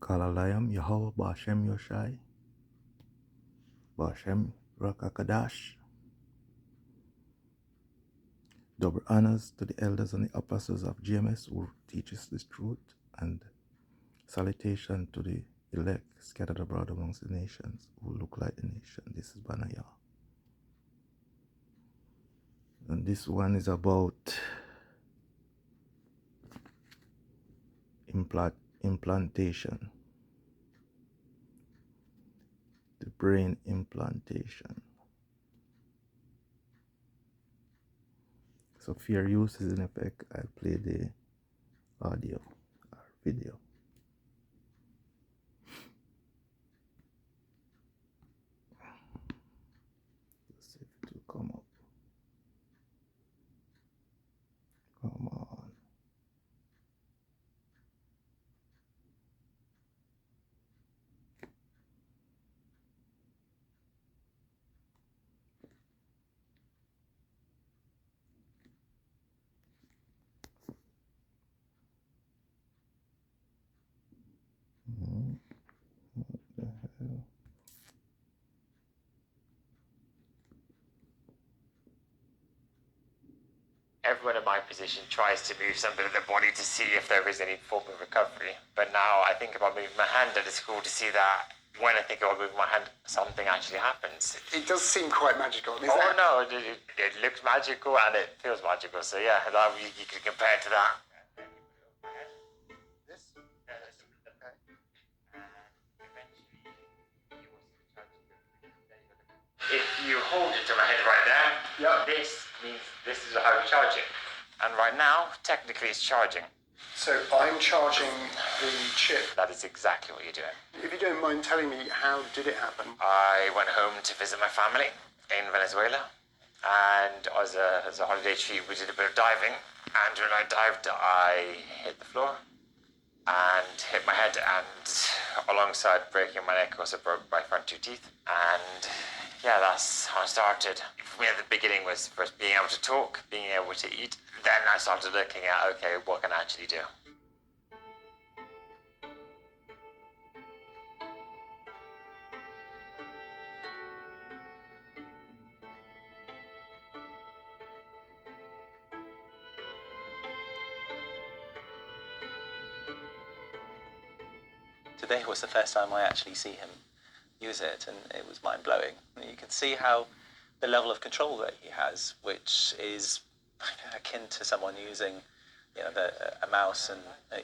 Kalalayam Yahweh Bashem Yoshai Bashem Rakakadash. Double honors to the elders and the apostles of GMS who teach us this truth, and salutation to the elect scattered abroad amongst the nations who look like the nation. This is Banaya. And this one is about implantation. The brain implantation. So fair use is in effect. I'll play the audio or video. Let's see if it will come up. Come on. What the hell? Everyone in my position tries to move something of their body to see if there is any form of recovery. But now I think about moving my hand, and it's cool to see that when I think about moving my hand, something actually happens. It does seem quite magical. No, it looks magical and it feels magical. So yeah, that you could compare it to that. If you hold it to my head right now, this means this is how you charge it. And right now, technically it's charging. So I'm charging the chip. That is exactly what you're doing. If you don't mind telling me, how did it happen? I went home to visit my family in Venezuela, and as a holiday treat, we did a bit of diving. And when I dived, I hit the floor and hit my head, and alongside breaking my neck, also broke my front two teeth. And yeah, that's how I started. For me, at the beginning was first being able to talk, being able to eat. Then I started looking at, okay, what can I actually do? Today was the first time I actually see him use it, and it was mind-blowing. You can see how the level of control that he has, which is akin to someone using, a mouse, and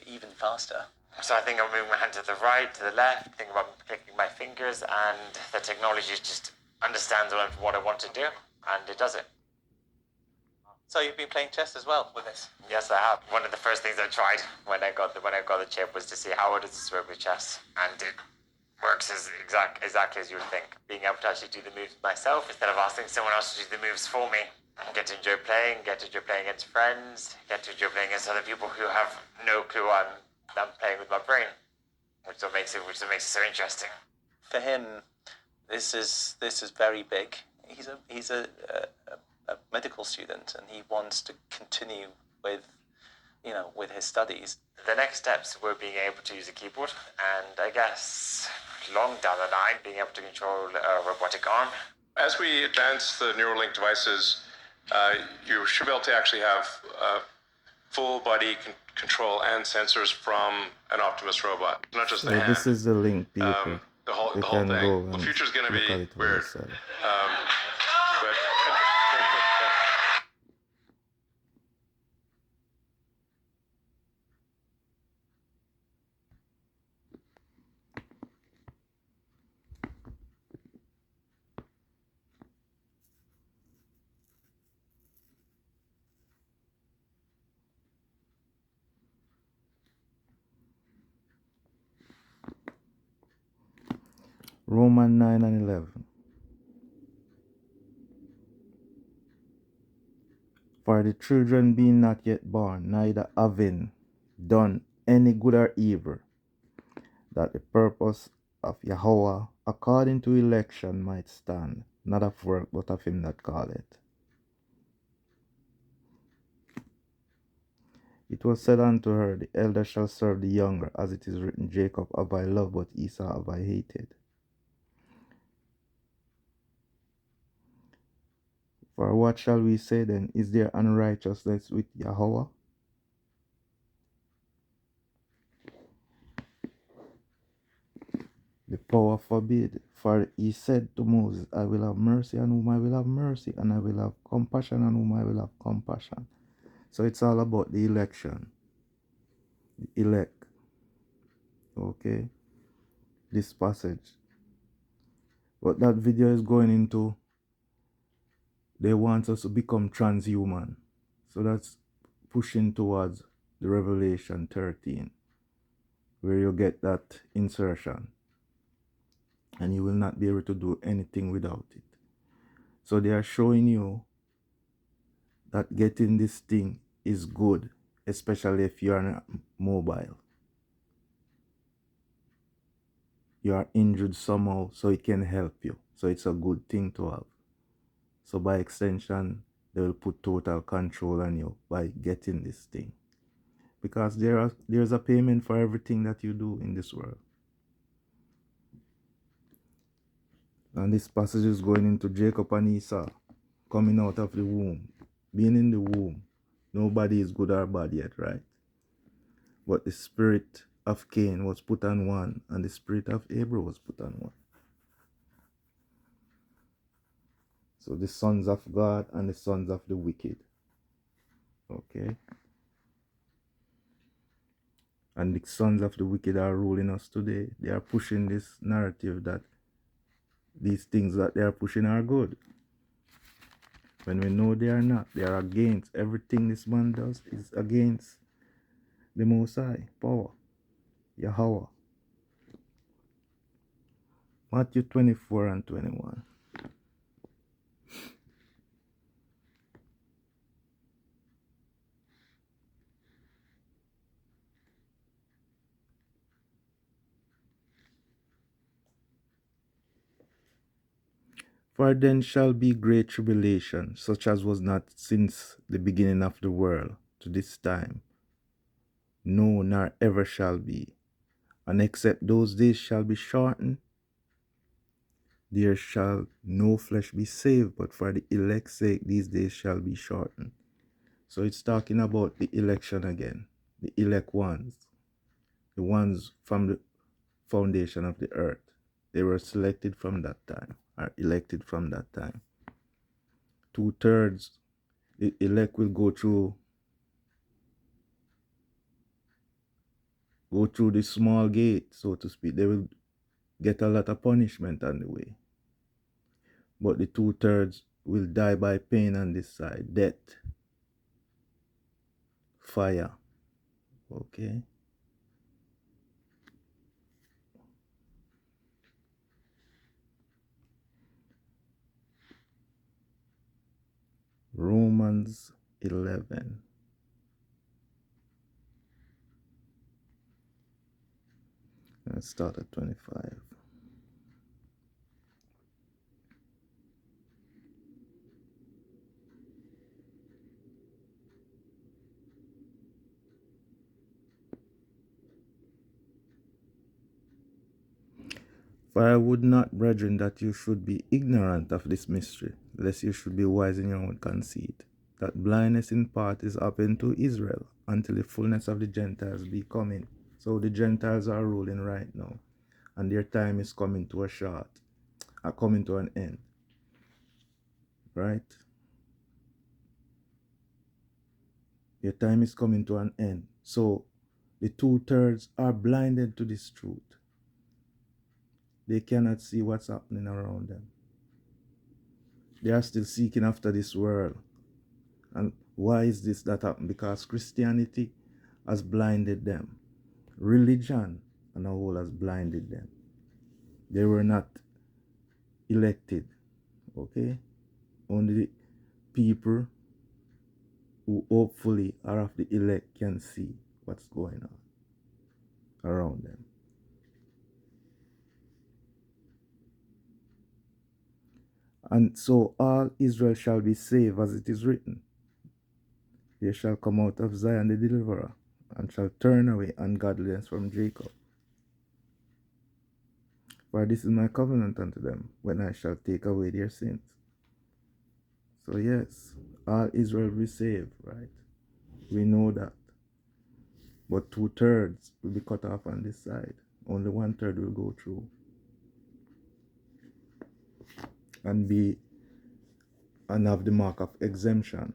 even faster. So I think I'm moving my hand to the right, to the left, think about clicking my fingers, and the technology just understands what I want to do, and it does it. So you've been playing chess as well with this? Yes, I have. One of the first things I tried when I got the chip was to see how does this work with chess, and it works exactly as you would think. Being able to actually do the moves myself instead of asking someone else to do the moves for me. Get to enjoy playing, get to enjoy playing against friends, get to enjoy playing against other people who have no clue I'm playing with my brain, which makes it so interesting. For him, this is very big. He's a medical student, and he wants to continue with his studies. The next steps were being able to use a keyboard, and I guess long down the line, being able to control a robotic arm. As we advance the Neuralink devices, you should be able to actually have full body control and sensors from an Optimus robot, not just the hand. This is the link, people. The whole You thing. can go The and future's going to look at be it for weird. yourself. But Romans 9 and 11. For the children being not yet born, neither having done any good or evil, that the purpose of Yahweh according to election might stand, not of work, but of him that calleth. It was said unto her, the elder shall serve the younger, as it is written, Jacob have I loved, but Esau have I hated. For what shall we say then? Is there unrighteousness with Yahweh? The power forbid. For he said to Moses, I will have mercy on whom I will have mercy, and I will have compassion on whom I will have compassion. So it's all about the election. The elect. Okay? This passage. But that video is going into, they want us to become transhuman. So that's pushing towards the Revelation 13, where you get that insertion. And you will not be able to do anything without it. So they are showing you that getting this thing is good, especially if you are not mobile. You are injured somehow, so it can help you. So it's a good thing to have. So by extension, they will put total control on you by getting this thing. Because there's a payment for everything that you do in this world. And this passage is going into Jacob and Esau coming out of the womb. Being in the womb, nobody is good or bad yet, right? But the spirit of Cain was put on one, and the spirit of Abel was put on one. So the sons of God and the sons of the wicked. Okay? And the sons of the wicked are ruling us today. They are pushing this narrative that these things that they are pushing are good. When we know they are not. They are against. Everything this man does is against the Most High power. Yahweh. Matthew 24 and 21. For then shall be great tribulation, such as was not since the beginning of the world to this time, no, nor ever shall be. And except those days shall be shortened, there shall no flesh be saved, but for the elect's sake these days shall be shortened. So it's talking about the election again, the elect ones, the ones from the foundation of the earth. They were selected from that time, or elected from that time. 2/3, the elect will go through the small gate, so to speak. They will get a lot of punishment on the way. But the 2/3 will die by pain on this side, death, fire. Okay? Romans 11. Let's start at 25. For I would not, brethren, that you should be ignorant of this mystery, lest you should be wise in your own conceit, that blindness in part is open to Israel, until the fullness of the Gentiles be coming. So the Gentiles are ruling right now, and their time is coming to coming to an end. Right? Their time is coming to an end. So the 2/3 are blinded to this truth. They cannot see what's happening around them. They are still seeking after this world. And why is this that happened? Because Christianity has blinded them. Religion and a whole has blinded them. They were not elected. Okay? Only the people who hopefully are of the elect can see what's going on around them. And so all Israel shall be saved, as it is written. There shall come out of Zion the deliverer, and shall turn away ungodliness from Jacob. For this is my covenant unto them, when I shall take away their sins. So yes, all Israel will be saved, right? We know that. But 2/3 will be cut off on this side. Only 1/3 will go through. And have the mark of exemption.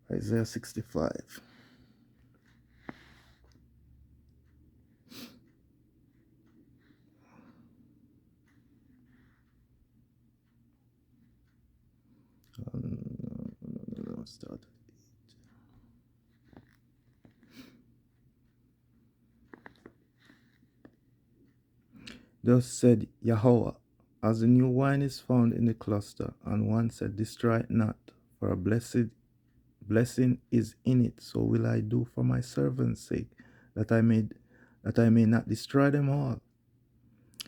Isaiah 65. Let's start. Thus said Yahweh, as the new wine is found in the cluster, and one said, destroy it not, for a blessing is in it, so will I do for my servants' sake, that I may not destroy them all.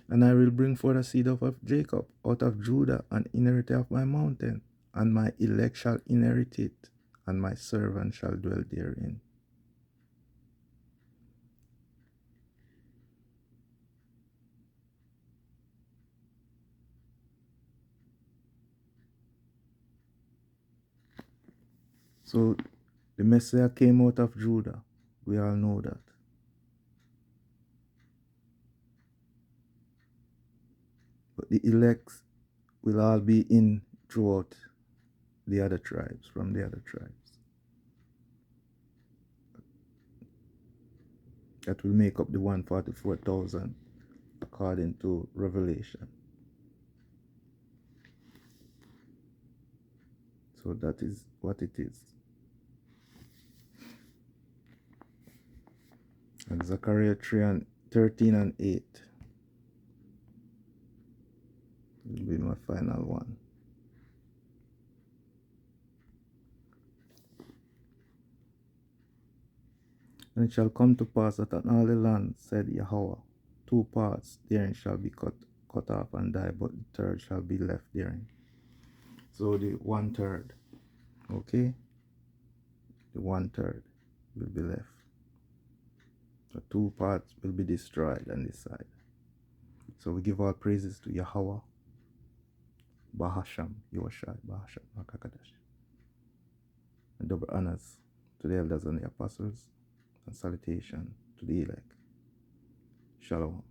And I will bring forth a seed of Jacob, out of Judah, an inheritor of my mountain, and my elect shall inherit it, and my servant shall dwell therein. So the Messiah came out of Judah. We all know that. But the elect will all be in throughout the other tribes, from the other tribes. That will make up the 144,000 according to Revelation. So that is what it is. And Zechariah 13 and 8 will be my final one. And it shall come to pass that on all the land, said Yahweh, 2 parts therein shall be cut off and die, but the third shall be left therein. So the 1/3, okay? The 1/3 will be left. The 2 parts will be destroyed on this side. So we give our praises to Yahweh, Bahasham, Yoshai, Bahasham, Makakadash. And double honors to the elders and the apostles, and salutation to the elect. Shalom.